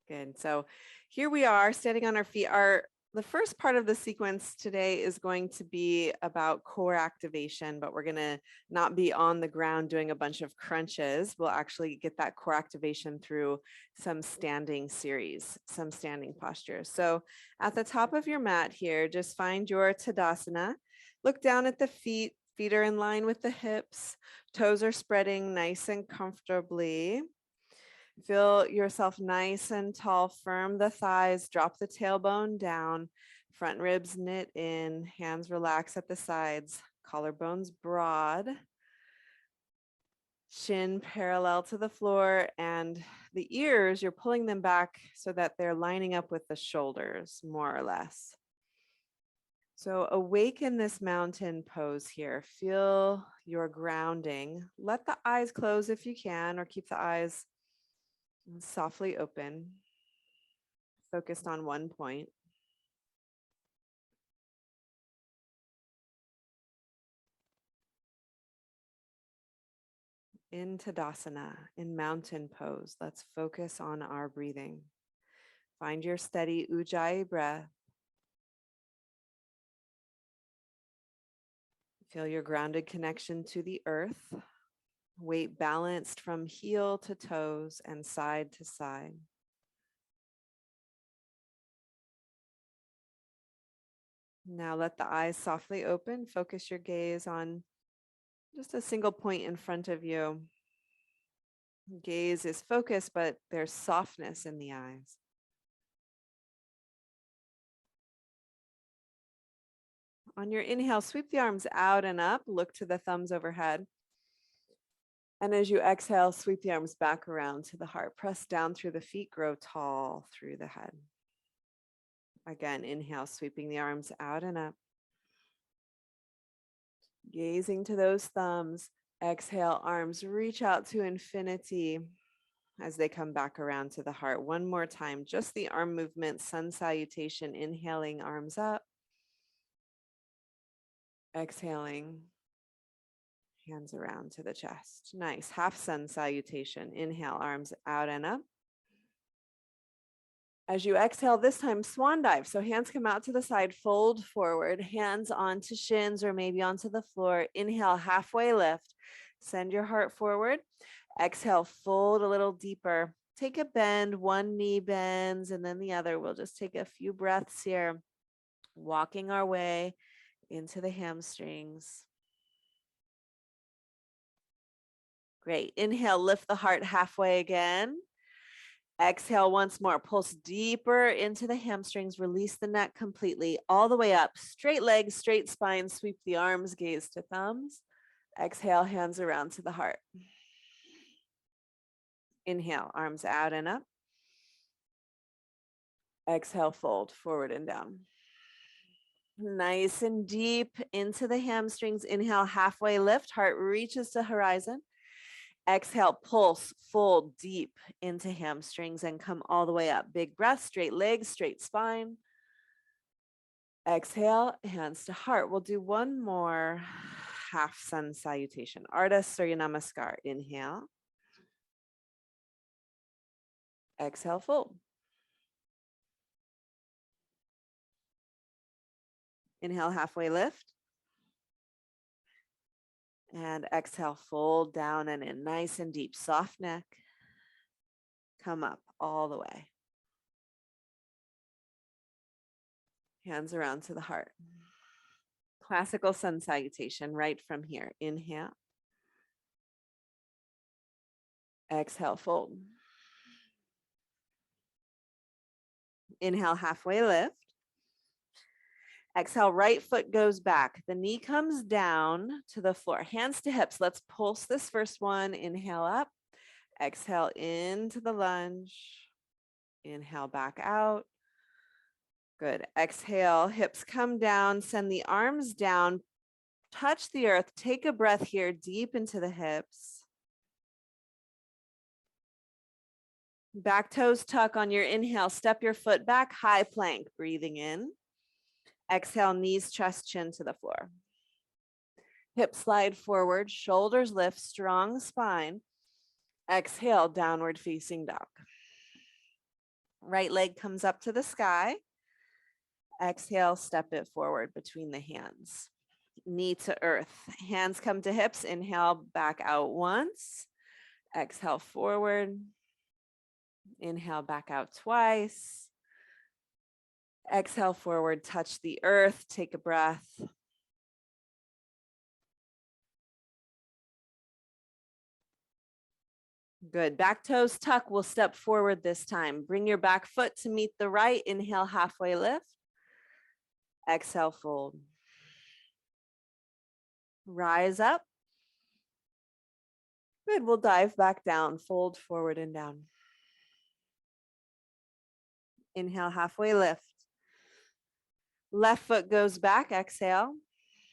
Good. So here we are standing on our feet. The first part of the sequence today is going to be about core activation, but we're going to not be on the ground doing a bunch of crunches. We'll actually get that core activation through some standing series, some standing postures. So at the top of your mat here, just find your Tadasana. Look down at the feet. Feet are in line with the hips. Toes are spreading nice and comfortably. Feel yourself nice and tall, firm the thighs, drop the tailbone down, front ribs knit in, hands relax at the sides, collarbones broad, shin parallel to the floor, and the ears, you're pulling them back so that they're lining up with the shoulders, more or less. So awaken this mountain pose here. Feel your grounding. Let the eyes close if you can, or keep the eyes softly open, focused on one point. In Tadasana, in mountain pose, let's focus on our breathing. Find your steady Ujjayi breath. Feel your grounded connection to the earth. Weight balanced from heel to toes and side to side. Now let the eyes softly open. Focus your gaze on just a single point in front of you. Gaze is focused, but there's softness in the eyes. On your inhale, sweep the arms out and up. Look to the thumbs overhead. And as you exhale, sweep the arms back around to the heart. Press down through the feet, grow tall through the head. Again, inhale, sweeping the arms out and up. Gazing to those thumbs. Exhale, arms reach out to infinity as they come back around to the heart. One more time, just the arm movement, sun salutation, inhaling, arms up. Exhaling, hands around to the chest. Nice. Half sun salutation. Inhale, arms out and up. As you exhale, this time swan dive. So hands come out to the side, fold forward, hands onto shins or maybe onto the floor. Inhale, halfway lift. Send your heart forward. Exhale, fold a little deeper. Take a bend, one knee bends and then the other. We'll just take a few breaths here, walking our way into the hamstrings. Great. Inhale, lift the heart halfway again. Exhale once more. Pulse deeper into the hamstrings. Release the neck completely, all the way up. Straight legs, straight spine. Sweep the arms, gaze to thumbs. Exhale, hands around to the heart. Inhale, arms out and up. Exhale, fold forward and down. Nice and deep into the hamstrings. Inhale, halfway lift. Heart reaches to horizon. Exhale, pulse, fold deep into hamstrings and come all the way up. Big breath, straight legs, straight spine. Exhale, hands to heart. We'll do one more half sun salutation. Ardha Surya Namaskar. Inhale. Exhale, fold. Inhale, halfway lift. And exhale, fold down and in, nice and deep, soft neck. Come up all the way. Hands around to the heart. Classical sun salutation right from here. Inhale. Exhale, fold. Inhale, halfway lift. Exhale, right foot goes back. The knee comes down to the floor. Hands to hips. Let's pulse this first one. Inhale up. Exhale into the lunge. Inhale back out. Good. Exhale, hips come down. Send the arms down. Touch the earth. Take a breath here deep into the hips. Back toes tuck on your inhale. Step your foot back. High plank. Breathing in. Exhale, knees, chest, chin to the floor. Hips slide forward, shoulders lift, strong spine. Exhale, downward facing dog. Right leg comes up to the sky. Exhale, step it forward between the hands. Knee to earth. Hands come to hips. Inhale, back out once. Exhale, forward. Inhale, back out twice. Exhale, forward, touch the earth. Take a breath. Good. Back toes tuck. We'll step forward this time. Bring your back foot to meet the right. Inhale, halfway lift. Exhale, fold. Rise up. Good. We'll dive back down. Fold forward and down. Inhale, halfway lift. Left foot goes back. Exhale.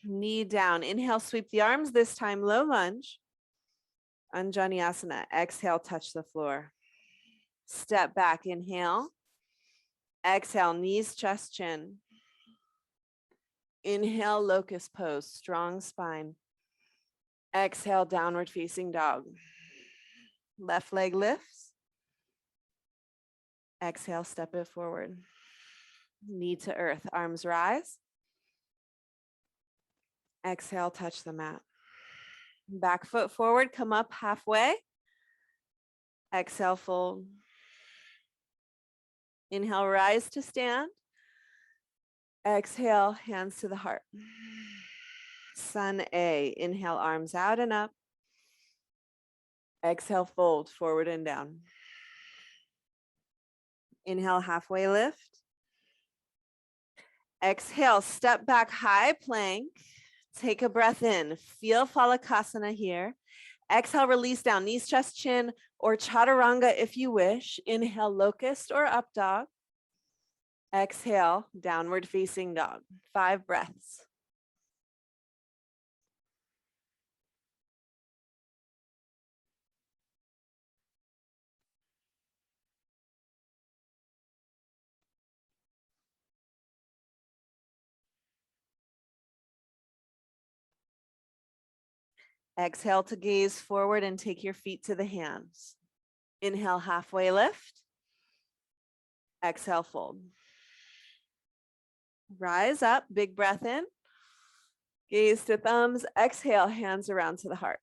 Knee down. Inhale, sweep the arms. This time, low lunge. Vinyasa. Exhale, touch the floor. Step back. Inhale. Exhale, knees, chest, chin. Inhale, locust pose, strong spine. Exhale, downward facing dog. Left leg lifts. Exhale, step it forward. Knee to earth, arms rise. Exhale, touch the mat. Back foot forward, come up halfway. Exhale, fold. Inhale, rise to stand. Exhale, hands to the heart. Sun A. Inhale, arms out and up. Exhale, fold forward and down. Inhale, halfway lift. Exhale, step back, high plank. Take a breath in. Feel Phalakasana here. Exhale, release down, knees, chest, chin, or chaturanga if you wish. Inhale, locust or up dog. Exhale, downward facing dog. 5 breaths. Exhale to gaze forward and take your feet to the hands. Inhale, halfway lift. Exhale, fold. Rise up, big breath in. Gaze to thumbs. Exhale, hands around to the heart.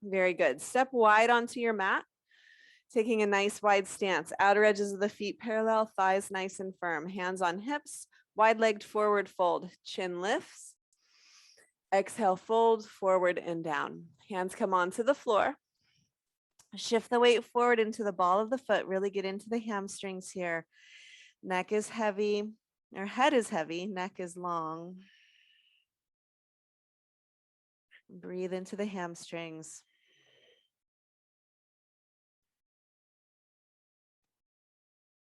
Very good. Step wide onto your mat, taking a nice wide stance. Outer edges of the feet parallel, thighs nice and firm. Hands on hips, wide-legged forward fold. Chin lifts. Exhale, fold forward and down. Hands come onto the floor. Shift the weight forward into the ball of the foot. Really get into the hamstrings here. Neck is heavy, or head is heavy, neck is long. Breathe into the hamstrings.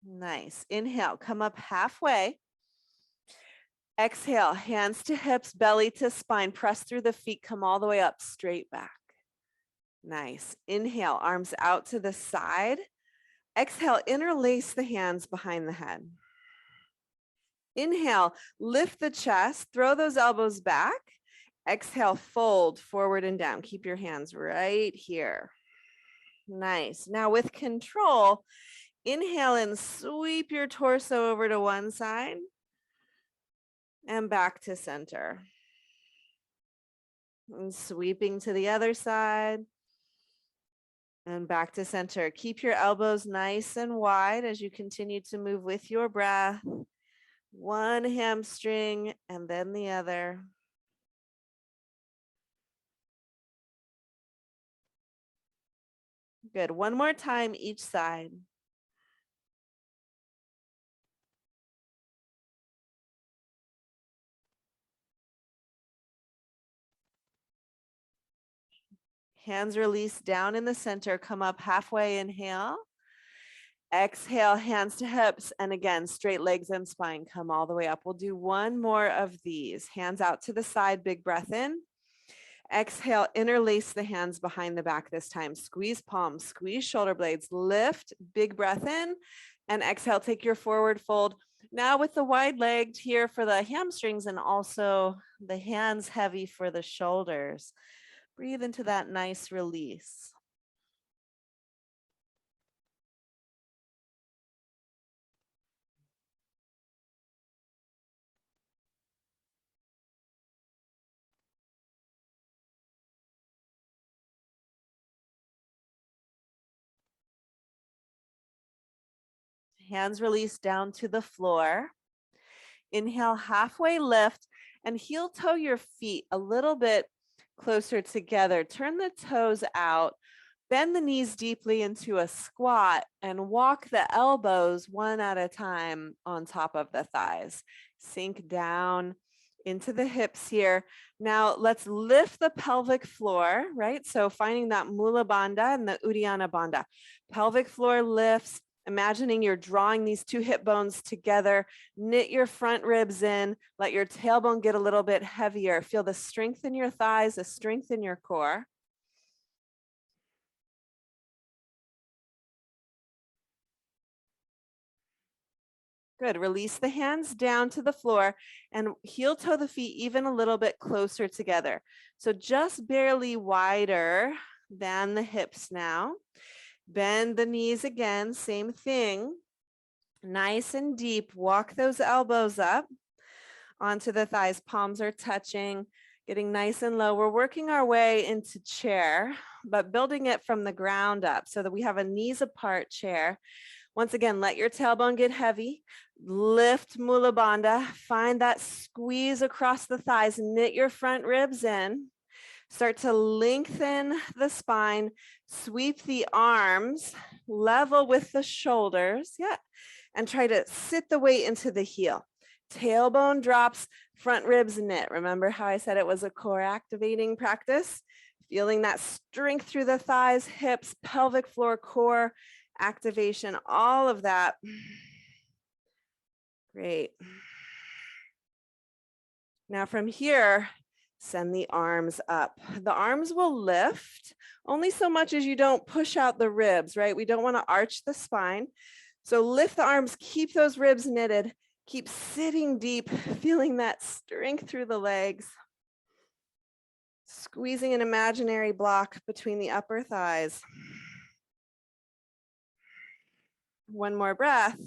Nice. Inhale, come up halfway. Exhale, hands to hips, belly to spine. Press through the feet, come all the way up, straight back. Nice. Inhale, arms out to the side. Exhale, interlace the hands behind the head. Inhale, lift the chest, throw those elbows back. Exhale, fold forward and down. Keep your hands right here. Nice. Now with control, inhale and sweep your torso over to one side and back to center. And sweeping to the other side and back to center. Keep your elbows nice and wide as you continue to move with your breath. One hamstring and then the other. Good. One more time each side. Hands release down in the center. Come up halfway. Inhale. Exhale, hands to hips. And again, straight legs and spine. Come all the way up. We'll do one more of these. Hands out to the side. Big breath in. Exhale, interlace the hands behind the back this time. Squeeze palms, squeeze shoulder blades, lift, big breath in, and exhale, take your forward fold. Now with the wide legged here for the hamstrings and also the hands heavy for the shoulders. Breathe into that nice release. Hands release down to the floor. Inhale, halfway lift, and heel toe your feet a little bit closer together. Turn the toes out. Bend the knees deeply into a squat and walk the elbows one at a time on top of the thighs. Sink down into the hips here. Now let's lift the pelvic floor, right? So finding that Mula Bandha and the Uddiyana Bandha. Pelvic floor lifts, imagining you're drawing these two hip bones together. Knit your front ribs in, let your tailbone get a little bit heavier. Feel the strength in your thighs, the strength in your core. Good. Release the hands down to the floor and heel toe the feet even a little bit closer together. So just barely wider than the hips now. Bend the knees again, same thing. Nice and deep. Walk those elbows up onto the thighs. Palms are touching, getting nice and low. We're working our way into chair, but building it from the ground up so that we have a knees apart chair. Once again, let your tailbone get heavy. Lift Mula Bandha. Find that squeeze across the thighs. Knit your front ribs in. Start to lengthen the spine. Sweep the arms level with the shoulders. Yeah. And try to sit the weight into the heel. Tailbone drops, front ribs knit. Remember how I said it was a core activating practice? Feeling that strength through the thighs, hips, pelvic floor, core activation, all of that. Great. Now from here, send the arms up. The arms will lift only so much as you don't push out the ribs, right? We don't want to arch the spine. So lift the arms, keep those ribs knitted, keep sitting deep, feeling that strength through the legs. Squeezing an imaginary block between the upper thighs. One more breath.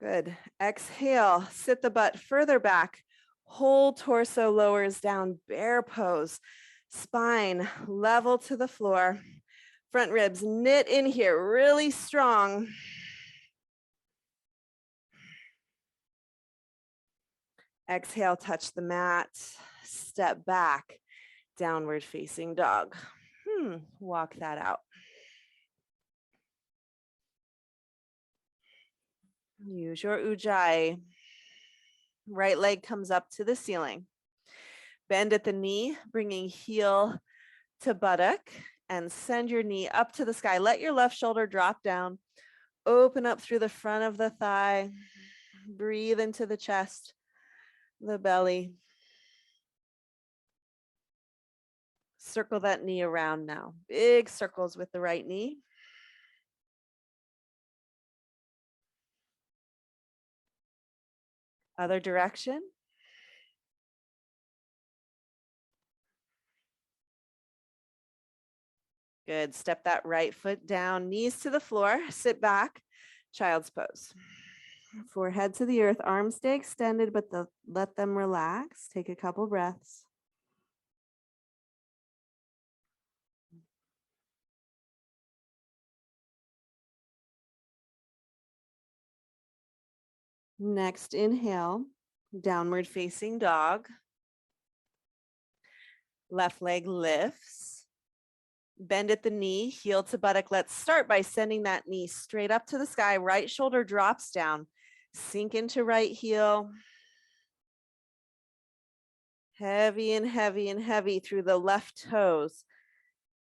Good. Exhale, sit the butt further back. Whole torso lowers down, bear pose. Spine level to the floor. Front ribs knit in here, really strong. Exhale, touch the mat. Step back, downward facing dog. Walk that out. Use your ujjayi. Right leg comes up to the ceiling. Bend at the knee, bringing heel to buttock, and send your knee up to the sky. Let your left shoulder drop down. Open up through the front of the thigh. Breathe into the chest, the belly. Circle that knee around now. Big circles with the right knee. Other direction. Good. Step that right foot down, knees to the floor, sit back, child's pose. Forehead to the earth, arms stay extended, but let them relax. Take a couple breaths. Next, inhale, downward facing dog. Left leg lifts. Bend at the knee, heel to buttock. Let's start by sending that knee straight up to the sky. Right shoulder drops down. Sink into right heel. Heavy and heavy and heavy through the left toes.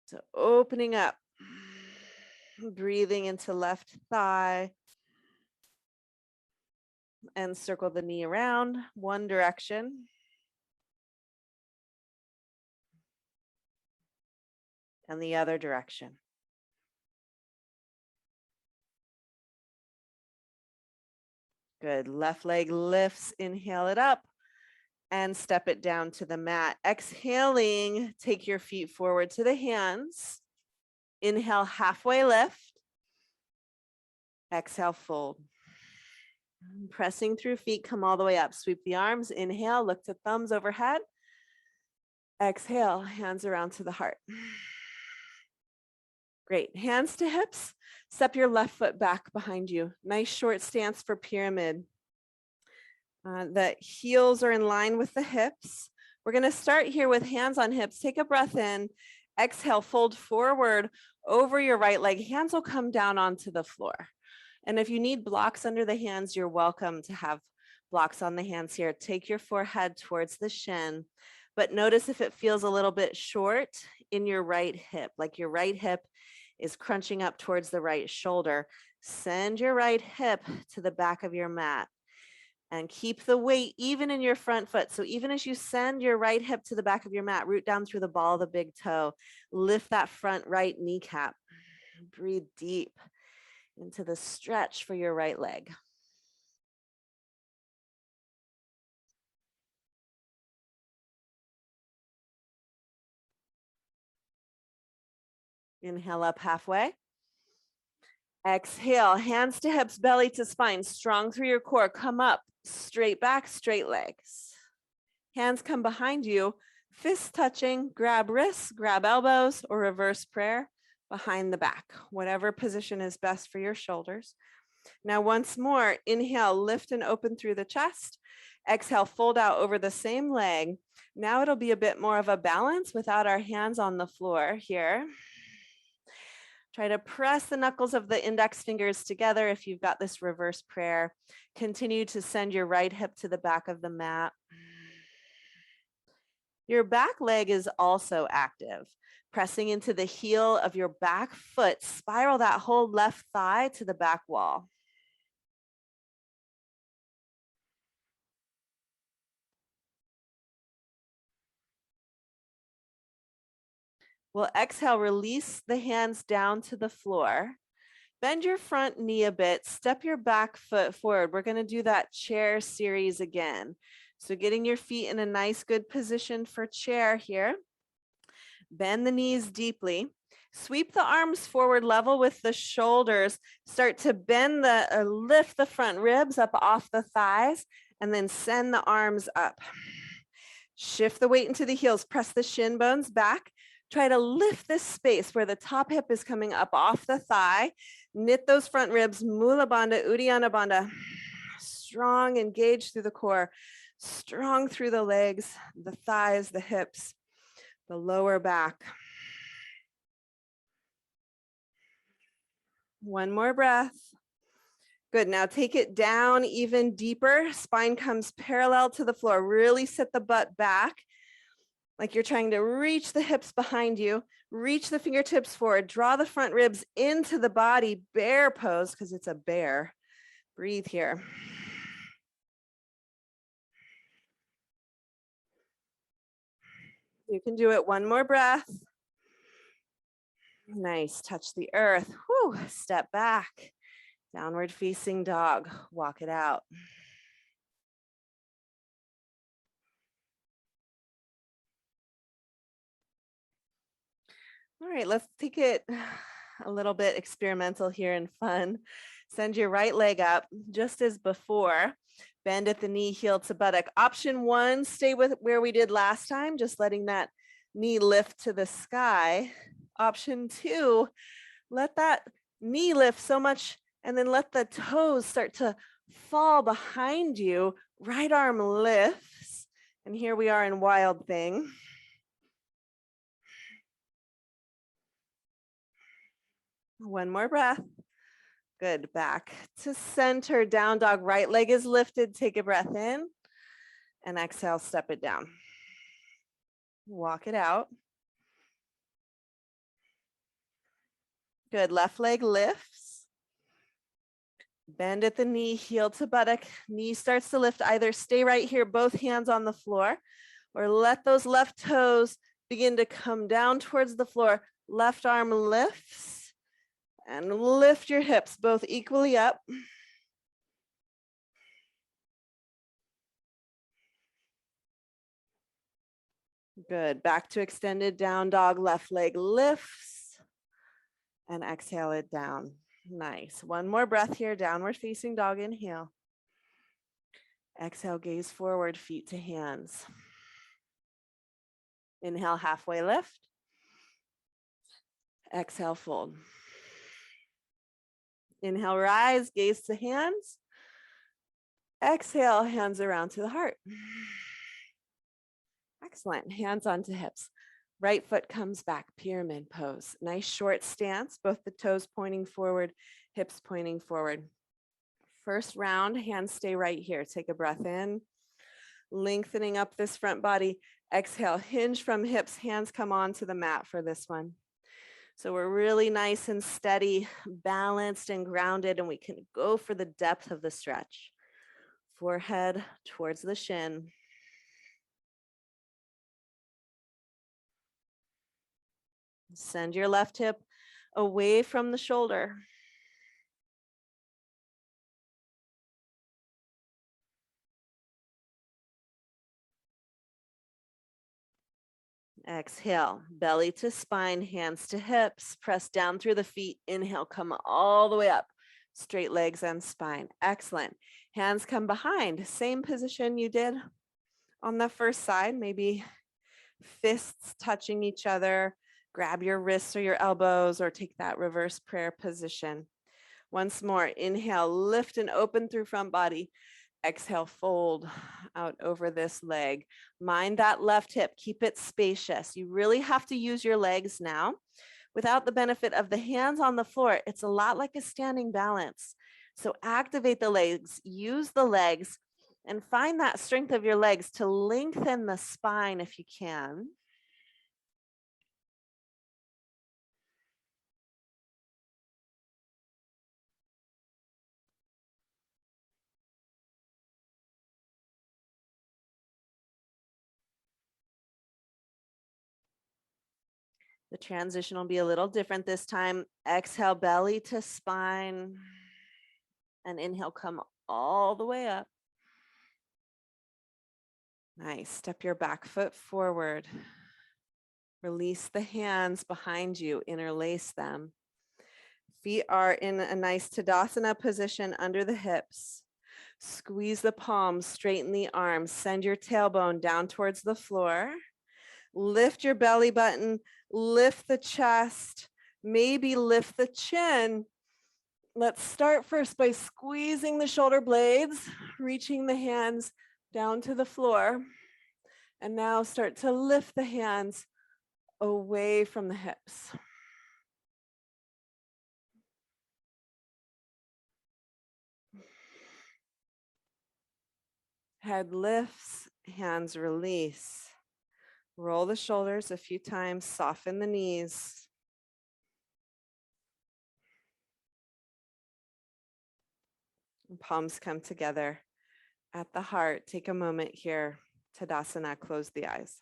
So opening up. Breathing into left thigh. And circle the knee around one direction. And the other direction. Good. Left leg lifts, inhale it up and step it down to the mat. Exhaling, take your feet forward to the hands. Inhale, halfway lift. Exhale, fold. Pressing through feet, come all the way up. Sweep the arms, inhale, look to thumbs overhead. Exhale, hands around to the heart. Great. Hands to hips. Step your left foot back behind you. Nice short stance for pyramid. The heels are in line with the hips. We're going to start here with hands on hips. Take a breath in. Exhale, fold forward over your right leg. Hands will come down onto the floor. And if you need blocks under the hands, you're welcome to have blocks on the hands here. Take your forehead towards the shin, but notice if it feels a little bit short in your right hip, like your right hip is crunching up towards the right shoulder. Send your right hip to the back of your mat and keep the weight even in your front foot. So even as you send your right hip to the back of your mat, root down through the ball of the big toe, lift that front right kneecap. Breathe deep into the stretch for your right leg. Inhale up halfway. Exhale, hands to hips, belly to spine, strong through your core. Come up, straight back, straight legs. Hands come behind you, fists touching, grab wrists, grab elbows, or reverse prayer behind the back, whatever position is best for your shoulders. Now, once more, inhale, lift and open through the chest. Exhale, fold out over the same leg. Now it'll be a bit more of a balance without our hands on the floor here. Try to press the knuckles of the index fingers together if you've got this reverse prayer. Continue to send your right hip to the back of the mat. Your back leg is also active. Pressing into the heel of your back foot, spiral that whole left thigh to the back wall. We'll exhale, release the hands down to the floor. Bend your front knee a bit, step your back foot forward. We're going to do that chair series again. So getting your feet in a nice, good position for chair here. Bend the knees deeply. Sweep the arms forward level with the shoulders. Start to bend lift the front ribs up off the thighs, and then send the arms up. Shift the weight into the heels. Press the shin bones back. Try to lift this space where the top hip is coming up off the thigh. Knit those front ribs, Mula Bandha, Uddiyana Bandha. Strong, engaged through the core. Strong through the legs, the thighs, the hips, the lower back. One more breath. Good, now take it down even deeper. Spine comes parallel to the floor. Really sit the butt back. Like you're trying to reach the hips behind you, reach the fingertips forward, draw the front ribs into the body, bear pose, because it's a bear. Breathe here. You can do it. One more breath. Nice, touch the earth. Whew. Step back, downward facing dog, walk it out. All right, let's take it a little bit experimental here and fun. Send your right leg up just as before. Bend at the knee, heel to buttock. Option one, stay with where we did last time, just letting that knee lift to the sky. Option two, let that knee lift so much and then let the toes start to fall behind you. Right arm lifts. And here we are in wild thing. One more breath. Good, back to center, down dog, right leg is lifted, take a breath in, and exhale, step it down. Walk it out. Good, left leg lifts. Bend at the knee, heel to buttock, knee starts to lift, either stay right here, both hands on the floor, or let those left toes begin to come down towards the floor. Left arm lifts, and lift your hips both equally up. Good, back to extended down dog, left leg lifts, and exhale it down. Nice, one more breath here, downward facing dog, inhale. Exhale, gaze forward, feet to hands. Inhale, halfway lift. Exhale, fold. Inhale, rise, gaze to hands. Exhale, hands around to the heart. Excellent. Hands onto hips. Right foot comes back, pyramid pose. Nice short stance, both the toes pointing forward, hips pointing forward. First round, hands stay right here. Take a breath in, lengthening up this front body. Exhale, hinge from hips, hands come onto the mat for this one. So we're really nice and steady, balanced and grounded, and we can go for the depth of the stretch. Forehead towards the shin. Send your left hip away from the shoulder. Exhale, belly to spine, hands to hips, press down through the feet. Inhale, come all the way up, straight legs and spine. Excellent. Hands come behind, same position you did on the first side, maybe fists touching each other. Grab your wrists or your elbows or take that reverse prayer position. Once more, inhale, lift and open through front body. Exhale, fold out over this leg. Mind that left hip, keep it spacious. You really have to use your legs now. Without the benefit of the hands on the floor, it's a lot like a standing balance. So activate the legs, use the legs, and find that strength of your legs to lengthen the spine if you can. The transition will be a little different this time. Exhale, belly to spine, and inhale, come all the way up. Nice. Step your back foot forward. Release the hands behind you, interlace them. Feet are in a nice Tadasana position under the hips. Squeeze the palms, straighten the arms, send your tailbone down towards the floor. Lift your belly button, lift the chest, maybe lift the chin. Let's start first by squeezing the shoulder blades, reaching the hands down to the floor. And now start to lift the hands away from the hips. Head lifts, hands release. Roll the shoulders a few times, soften the knees. Palms come together at the heart. Take a moment here. Tadasana, close the eyes.